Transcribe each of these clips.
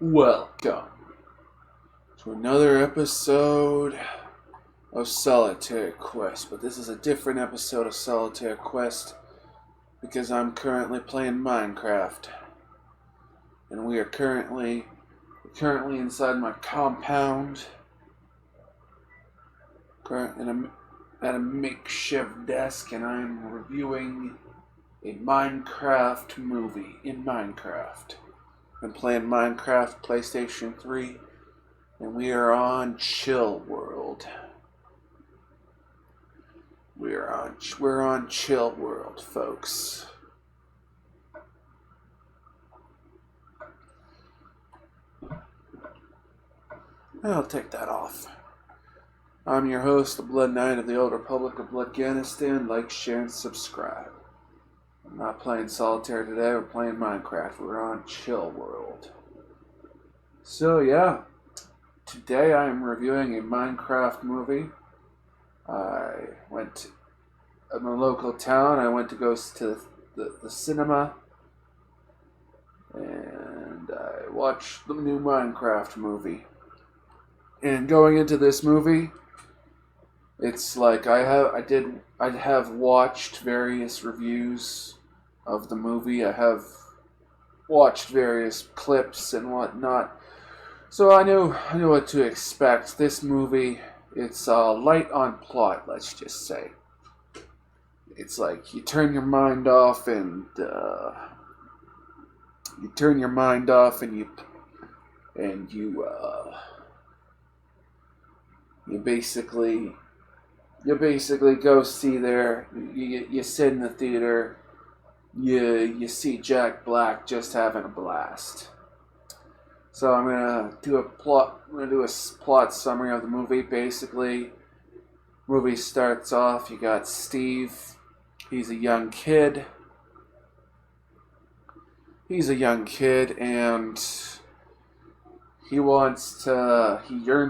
Welcome to another episode of Solitaire Quest, but this is a different episode of Solitaire Quest because I'm currently playing Minecraft, and we are currently inside my compound, at a makeshift desk, and I'm reviewing a Minecraft movie in Minecraft. I'm playing Minecraft PlayStation 3, and we are on Chill World. We're on Chill World, folks. I'll take that off. I'm your host, the Blood Knight of the Old Republic of Bloodganistan. Like, share, and subscribe. I'm not playing Solitaire today, we're playing Minecraft. We're on Chill World. So yeah, today I'm reviewing a Minecraft movie. In a local town, I went to go to the cinema, and I watched the new Minecraft movie. And going into this movie, it's like I have watched various reviews of the movie. I have watched various clips and whatnot, so I knew what to expect. This movie, it's light on plot. Let's just say it's like you turn your mind off and you basically go see there. You sit in the theater. You see Jack Black just having a blast. So I'm gonna do a plot summary of the movie. Basically, movie starts off. You got Steve. He's a young kid. And he yearns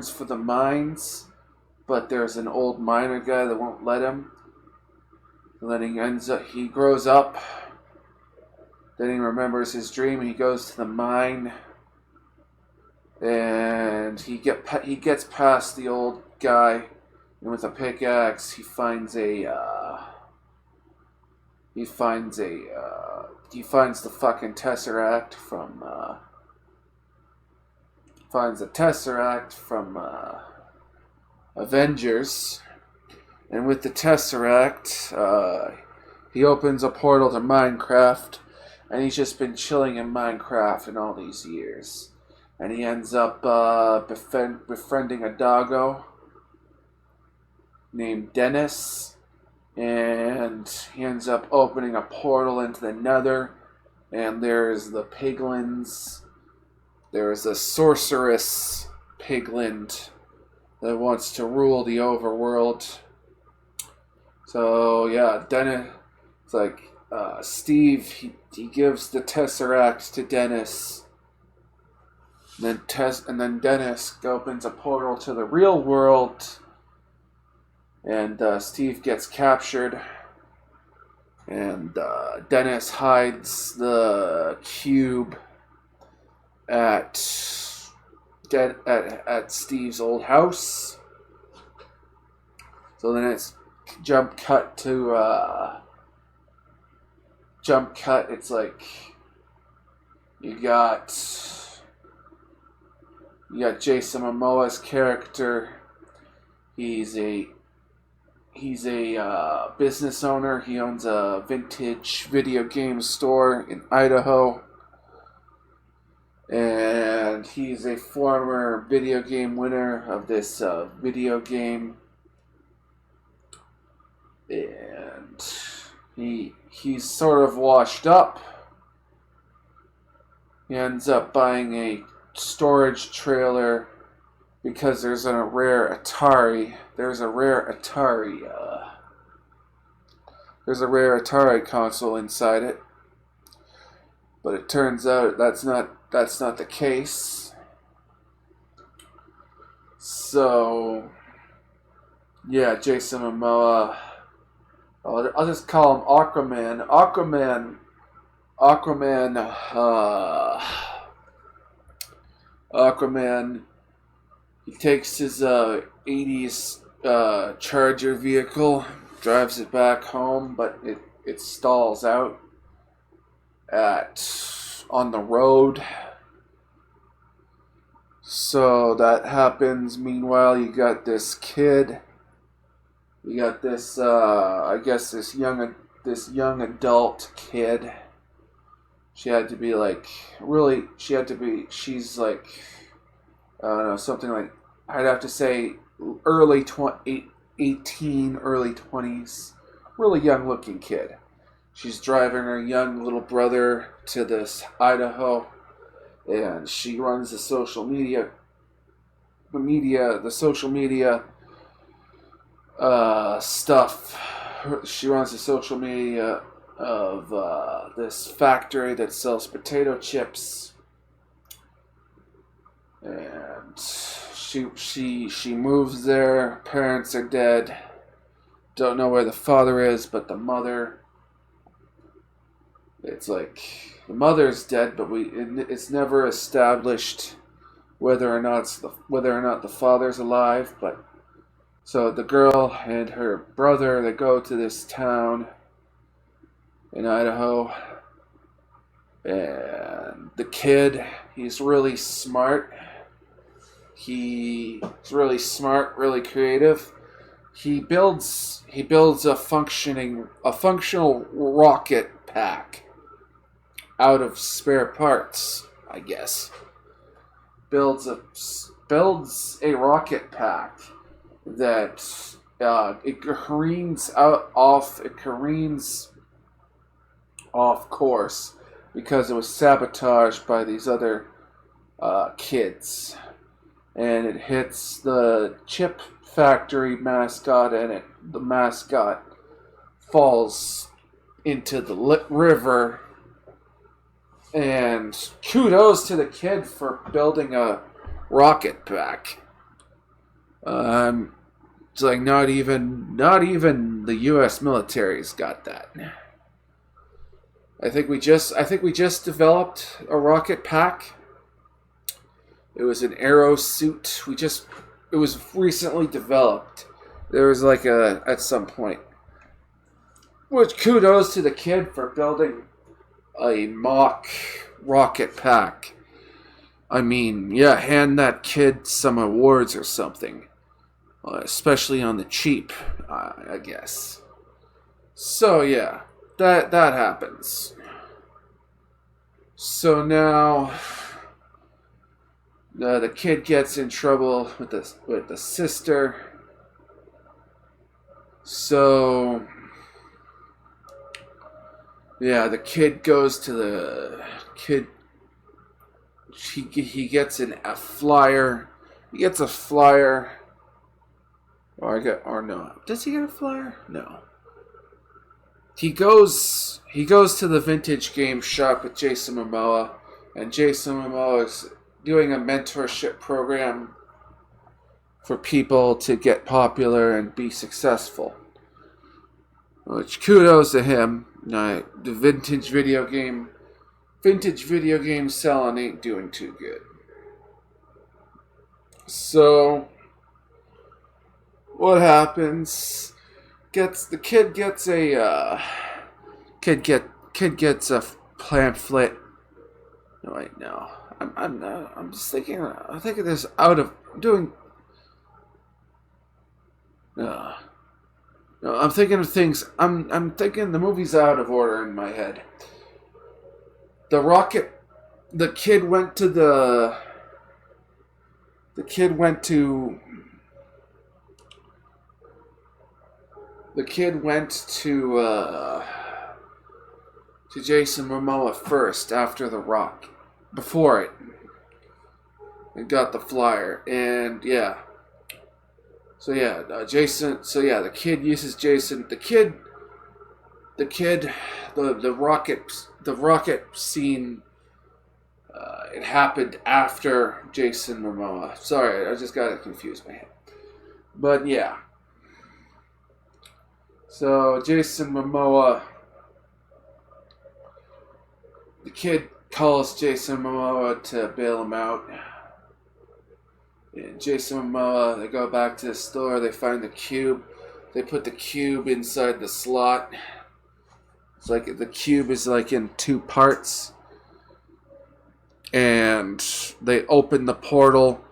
for the mines, but there's an old miner guy that won't let him. And then he grows up. Then he remembers his dream. He goes to the mine, and he gets past the old guy, and with a pickaxe, he finds the fucking Tesseract from Avengers. And with the Tesseract, he opens a portal to Minecraft, and he's just been chilling in Minecraft in all these years. And he ends up befriending a doggo named Dennis, and he ends up opening a portal into the Nether, and there's the piglins. There's a sorceress piglin that wants to rule the overworld. So yeah, Dennis, it's like Steve, he gives the Tesseract to Dennis. And then Dennis opens a portal to the real world, and Steve gets captured, and Dennis hides the cube at Steve's old house. So then it's jump cut. It's like you got Jason Momoa's character. He's a business owner. He owns a vintage video game store in Idaho. And he's a former video game winner of this video game. And he's sort of washed up. He ends up buying a storage trailer because there's a rare Atari console inside it. But it turns out that's not the case. So yeah, Jason Momoa, I'll just call him Aquaman. Aquaman Aquaman, he takes his 80s Charger vehicle, drives it back home, but it stalls out on the road. So that happens. Meanwhile, you got this kid. You got this, I guess, this young adult kid. She had to be like, really, she's like, I don't know, something like, I'd have to say early 18, early 20s. Really young looking kid. She's driving her young little brother to this Idaho, and she runs the social media stuff. She runs the social media of this factory that sells potato chips, and she moves there. Parents are dead. Don't know where the father is, but the mother. It's like the mother's dead, but it's never established whether or not the father's alive. But so the girl and her brother, they go to this town in Idaho, and the kid, he's really smart. He's really smart, really creative. He builds a functional rocket pack out of spare parts, I guess. Builds a rocket pack that it careens off course because it was sabotaged by these other kids, and it hits the chip factory mascot, and the mascot falls into the river. And kudos to the kid for building a rocket pack. It's like not even the U.S. military's got that. I think we just developed a rocket pack. It was an aero suit. It was recently developed. There was like at some point. Which kudos to the kid for building a mock rocket pack. I mean, yeah, hand that kid some awards or something. Especially on the cheap, I guess. So yeah, that happens. So now the kid gets in trouble with the sister. So yeah, the kid goes to the kid. He gets a flyer. He gets a flyer. Or no? Does he get a flyer? No. He goes to the vintage game shop with Jason Momoa, and Jason Momoa is doing a mentorship program for people to get popular and be successful. Which kudos to him. The vintage video game selling ain't doing too good. So what happens? The kid gets a pamphlet. No, wait, no. I'm just thinking. I'm thinking this out of doing. No, I'm thinking of things. I'm thinking the movie's out of order in my head. The kid went to Jason Momoa first after The Rock. Before it. And got the flyer. And yeah. So yeah, the kid uses Jason. The rocket scene, it happened after Jason Momoa. Sorry, I just got it confused in my head. But yeah. So Jason Momoa, the kid calls Jason Momoa to bail him out. And Jason Momoa, they go back to the store, they find the cube. They put the cube inside the slot. It's like the cube is like in two parts. And they open the portal,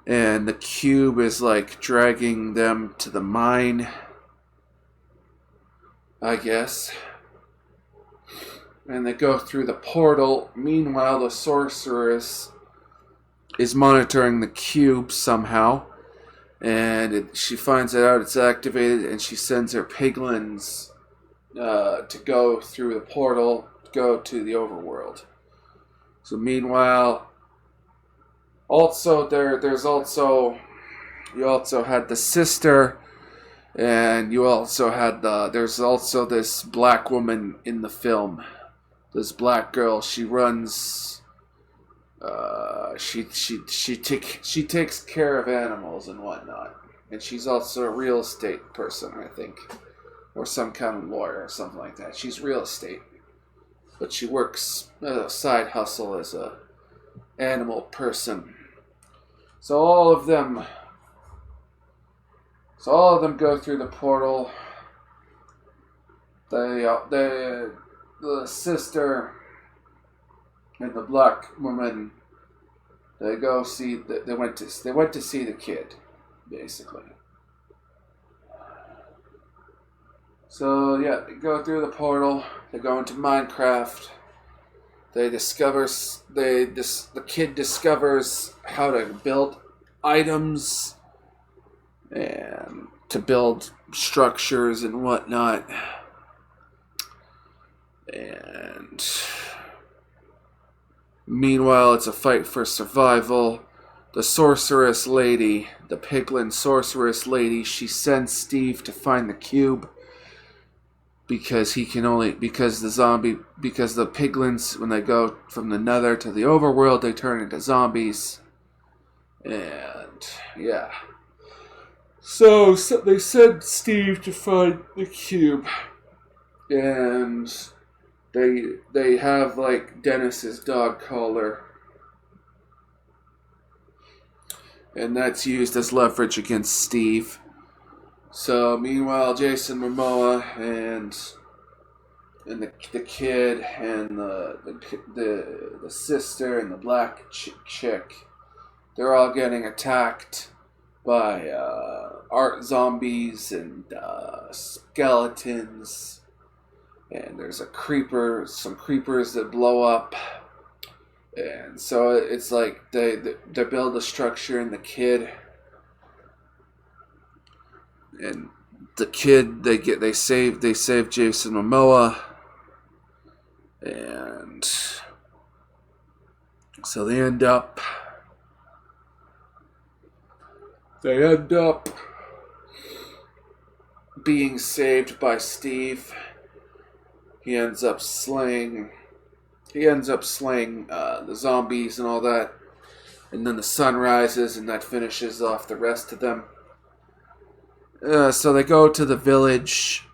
and the cube is like dragging them to the mine, I guess. And they go through the portal. Meanwhile, the sorceress is monitoring the cube somehow, and she finds out it's activated, and she sends her piglins to go through the portal, go to the overworld. So meanwhile, also there's also you also had the sister, and you also had there's also this black woman in the film. This black girl, she runs. She takes care of animals and whatnot, and she's also a real estate person, I think, or some kind of lawyer or something like that. She's real estate, but she works a side hustle as a animal person. So all of them go through the portal. The sister and the black woman, they go see. They went to see the kid, basically. So yeah, they go through the portal. They go into Minecraft. The kid discovers how to build items and to build structures and whatnot. And meanwhile, it's a fight for survival. The sorceress lady, the piglin sorceress lady, she sends Steve to find the cube because the piglins, when they go from the nether to the overworld, they turn into zombies. And yeah. So they send Steve to find the cube. And they have like Dennis's dog collar, and that's used as leverage against Steve. So meanwhile, Jason Momoa and the kid and the sister and the black chick, they're all getting attacked by art zombies and skeletons. And there's some creepers that blow up. And so it's like they build a structure in the kid. And the kid, they save Jason Momoa. And so they end up being saved by Steve. He ends up slaying the zombies and all that, and then the sun rises, and that finishes off the rest of them. So they go to the village.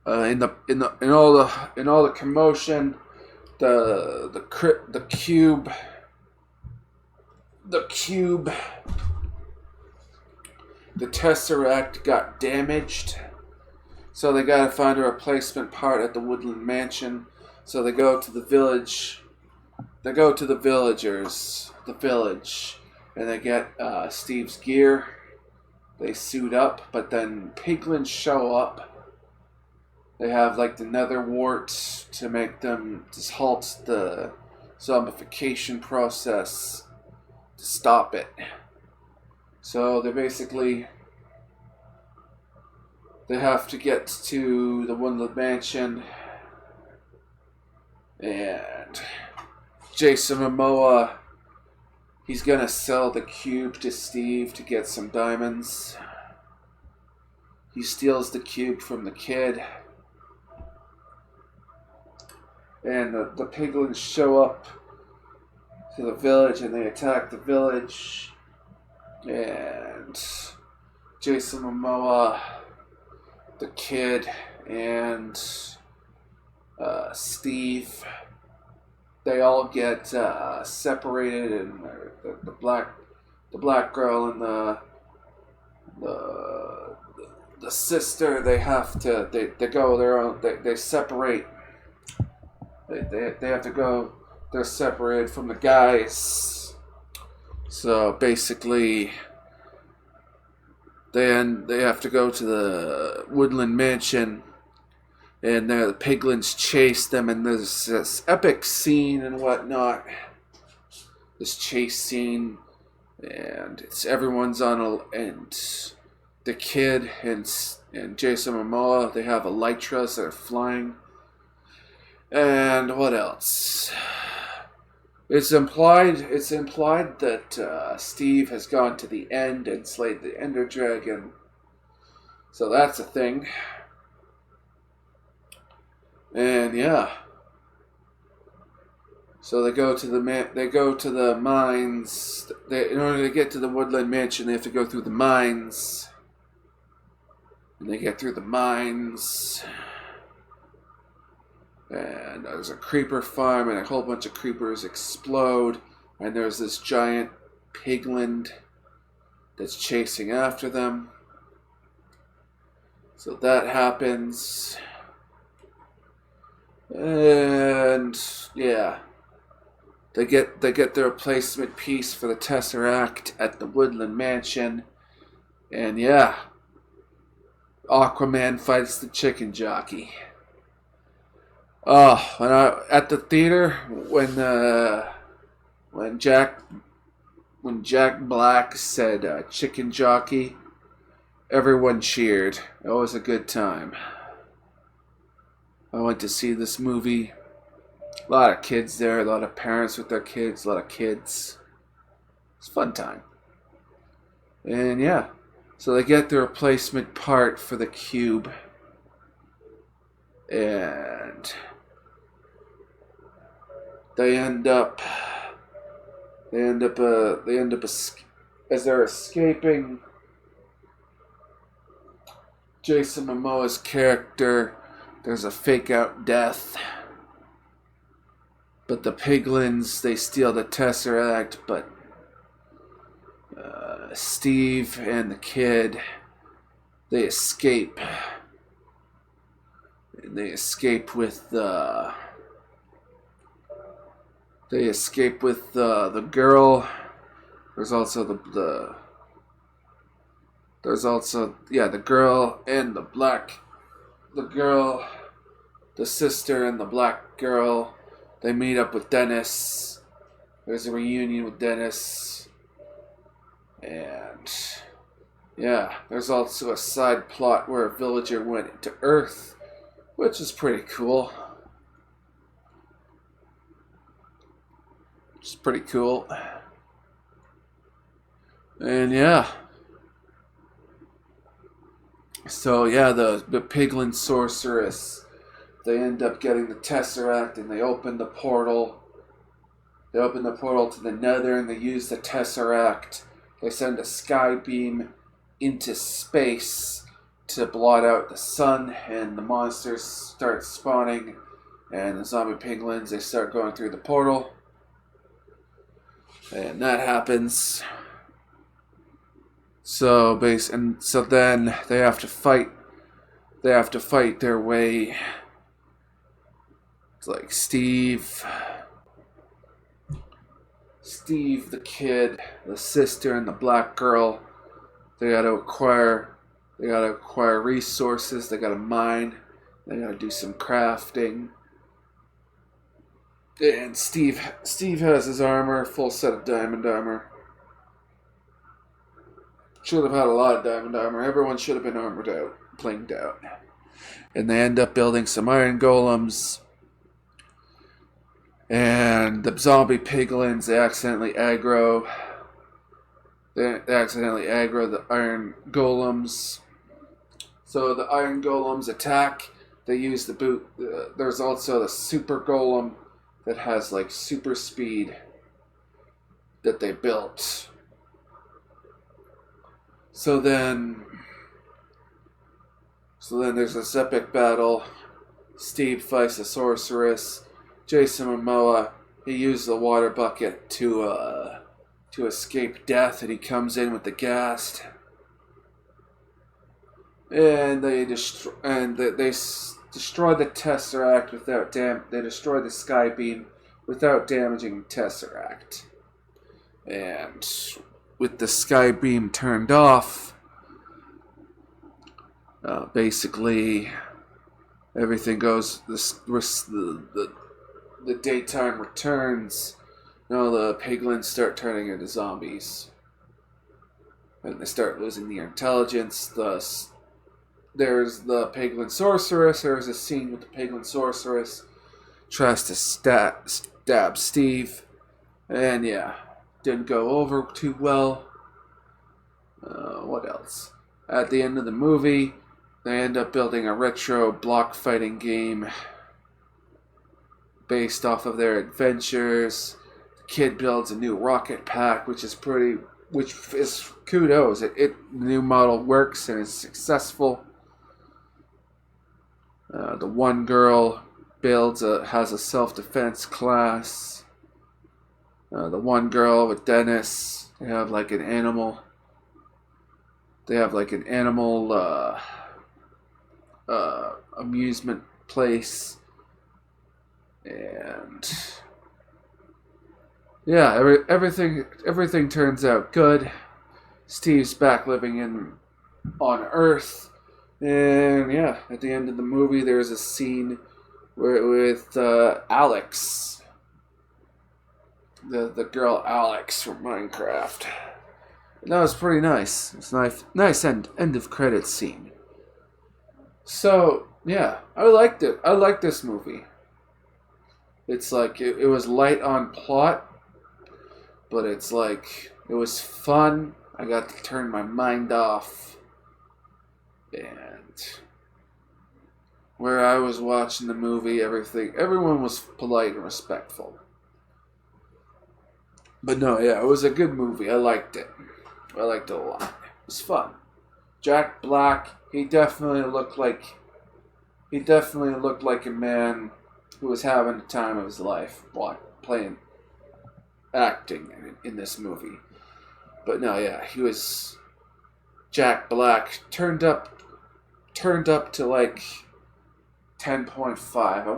In all the commotion, the cube, the Tesseract got damaged. So they gotta find a replacement part at the Woodland Mansion. So they go to the village. They go to the village, and they get Steve's gear. They suit up, but then piglins show up. They have like the nether wart to make them just halt the zombification process to stop it. So they have to get to the Woodland Mansion, and Jason Momoa, he's gonna sell the cube to Steve to get some diamonds. He steals the cube from the kid, and the piglins show up to the village, and they attack the village, and Jason Momoa, the kid, and Steve, they all get separated, and the the black girl and the the sister, they have to they go their own, they separate, they have to go, they're separated from the guys. So basically they have to go to the Woodland Mansion, and there the piglins chase them, and there's this epic scene and whatnot, this chase scene, and it's everyone's on a, and the kid and Jason Momoa, they have elytras that are flying. And what else? It's implied that Steve has gone to the end and slayed the Ender Dragon. So that's a thing. And yeah. So they go to the mines. In order to get to the Woodland Mansion, they have to go through the mines. And they get through the mines, and there's a creeper farm, and a whole bunch of creepers explode, and there's this giant piglin that's chasing after them. So that happens, and yeah, they get their replacement piece for the Tesseract at the Woodland Mansion, and yeah, Aquaman fights the chicken jockey. Oh, at the theater when Jack Black said chicken jockey, everyone cheered. It was a good time. I went to see this movie. A lot of kids there, a lot of parents with their kids, a lot of kids. It's a fun time. And yeah. So they get the replacement part for the cube, and they end up as they're escaping. Jason Momoa's character, there's a fake out death, but the piglins, they steal the Tesseract, but Steve and the kid, they escape. They escape with the girl. There's also the girl and the sister and the black girl. They meet up with Dennis. There's a reunion with Dennis. And yeah, there's also a side plot where a villager went into Earth, which is pretty cool. It's pretty cool. And yeah. So yeah, the piglin sorceress, they end up getting the Tesseract, and they open the portal. They open the portal to the Nether, and they use the Tesseract. They send a sky beam into space to blot out the sun, and the monsters start spawning, and the zombie piglins, they start going through the portal. And that happens. So then they have to fight their way. It's like Steve the kid, the sister, and the black girl. They gotta acquire resources. They gotta mine. They gotta do some crafting. And Steve has his armor, full set of diamond armor. Should have had a lot of diamond armor. Everyone should have been armored out, blinged out. And they end up building some iron golems. And the zombie piglins, they accidentally aggro the iron golems. So the iron golems attack. They use the boot. There's also the super golem that has like super speed that they built. So then there's this epic battle. Steve fights the sorceress. Jason Momoa, he used the water bucket to to escape death, and he comes in with the gas, and destroy the Tesseract without They destroy the Skybeam without damaging Tesseract, and with the Skybeam turned off, basically everything goes. The daytime returns. The piglins start turning into zombies. And they start losing their intelligence. Thus, there's the piglin sorceress. There's a scene with the piglin sorceress. Tries to stab Steve. And yeah, didn't go over too well. What else? At the end of the movie, they end up building a retro block fighting game based off of their adventures. The kid builds a new rocket pack, which is kudos. The new model works and is successful. The one girl has a self-defense class. The one girl with Dennis, they have like an animal. Amusement place, and yeah, everything turns out good. Steve's back living on Earth, and yeah, at the end of the movie, there's a scene with Alex, the girl Alex from Minecraft. And that was pretty nice. It's nice end of credits scene. So yeah, I liked it. I liked this movie. It's like it was light on plot, but it's like it was fun. I got to turn my mind off, and where I was watching the movie, everyone was polite and respectful. But no, yeah, it was a good movie. I liked it. I liked it a lot. It was fun. Jack Black, he definitely looked like a man who was having the time of his life acting in this movie. But no, yeah, he was Jack Black turned up to like 10.5. I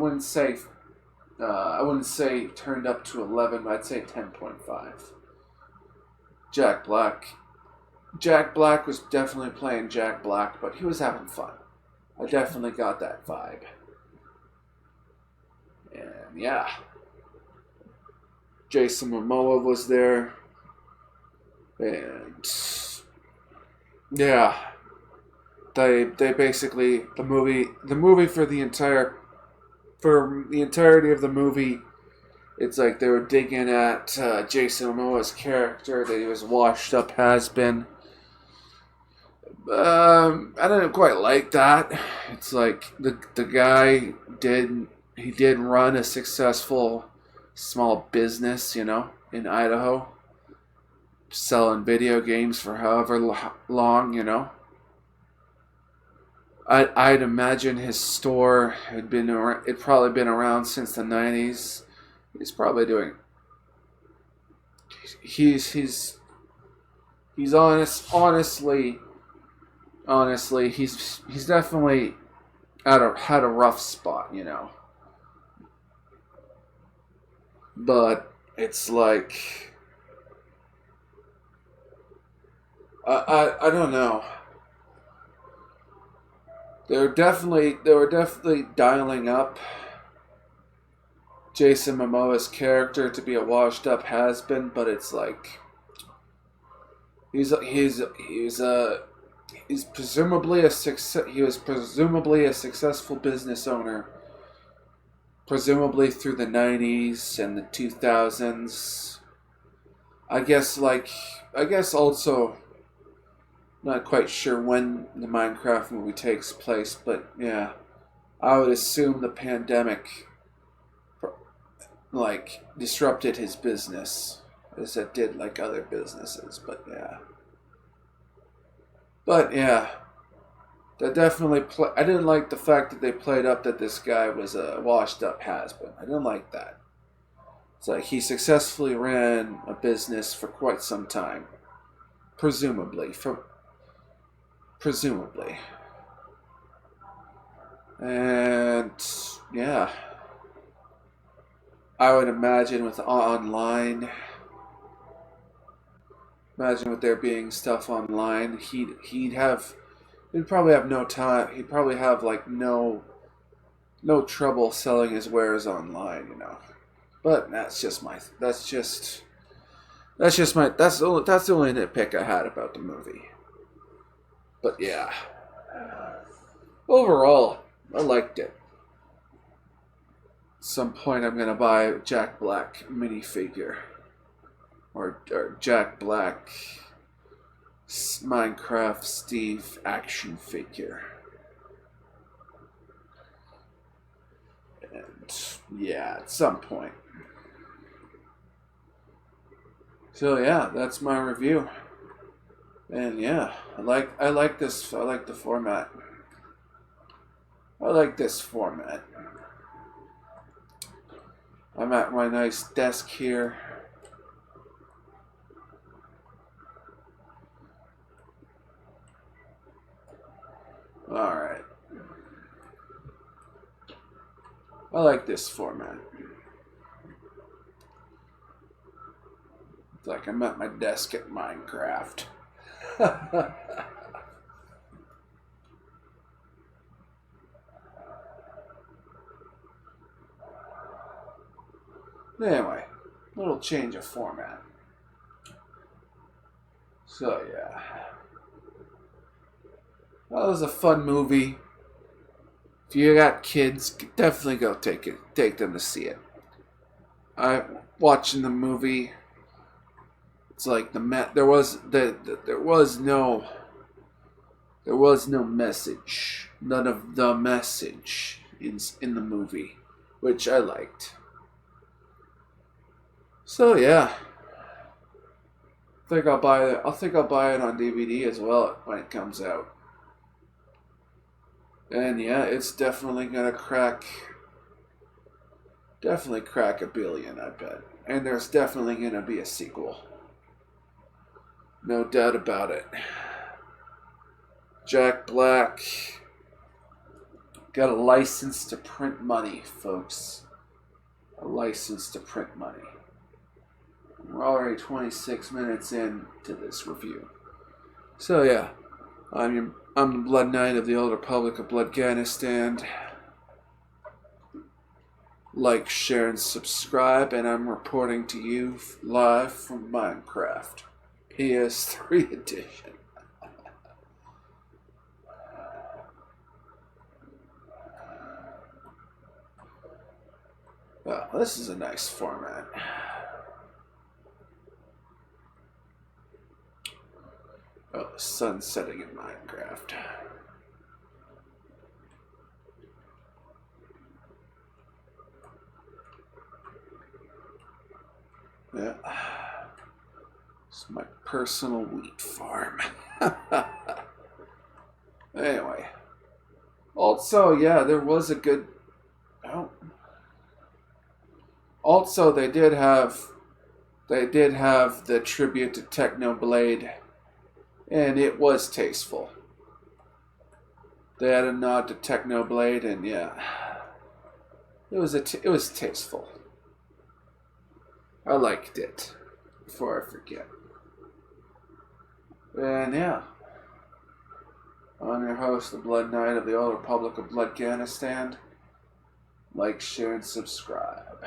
wouldn't say turned up to 11, but I'd say 10.5. Jack Black was definitely playing Jack Black, but he was having fun. I definitely got that vibe. And yeah. Jason Momoa was there. And yeah. They basically the movie for the entirety of the movie, it's like they were digging at Jason Momoa's character, that he was washed up has-been. I didn't quite like that. It's like the guy did run a successful small business, in Idaho, selling video games for however long, I'd imagine his store had probably been around since the 90s. He's probably doing. He's honestly, he's definitely had a rough spot, But it's like I don't know. They were definitely dialing up Jason Momoa's character to be a washed up has-been, but it's like he's presumably he was presumably a successful business owner, presumably through the 90s and the 2000s. I guess also not quite sure when the Minecraft movie takes place, but yeah, I would assume the pandemic disrupted his business as it did like other businesses, but yeah, that definitely I didn't like the fact that they played up that this guy was a washed up has-been. I didn't like that. It's like he successfully ran a business for quite some time, presumably, and yeah, I would imagine with online, imagine with there being stuff online, he'd probably have no time. He'd probably have like no trouble selling his wares online, you know. But that's the only nitpick I had about the movie. But yeah, overall, I liked it. At some point, I'm gonna buy a Jack Black minifigure or Jack Black Minecraft Steve action figure. And yeah, at some point. So yeah, that's my review. And yeah, I like this. I like the format. I like this format. I'm at my nice desk here. Alright. I like this format. It's like I'm at my desk at Minecraft. Anyway, little change of format. So yeah. Well, it was a fun movie. If you got kids, definitely go take them to see it. I watching the movie. It's like there was no message, none of the message in the movie, which I liked. So yeah, I think I'll buy it on DVD as well when it comes out. And yeah, it's definitely gonna crack $1 billion, I bet. And there's definitely gonna be a sequel. No doubt about it. Jack Black got a license to print money, folks. A license to print money. We're already 26 minutes into this review. So yeah, I'm the Blood Knight of the Old Republic of Bloodganistan. Like, share, and subscribe, and I'm reporting to you live from Minecraft. PS3 edition. Well, this is a nice format. Oh, the sun's setting in Minecraft. Yeah. It's my personal wheat farm. Anyway. Also, yeah, there was a good... Oh. Also, they did have the tribute to Technoblade, and it was tasteful. They had a nod to Technoblade, and yeah, it was tasteful. I liked it. Before I forget. And yeah, I'm your host, the Blood Knight of the Old Republic of Bloodganistan. Like, share, and subscribe.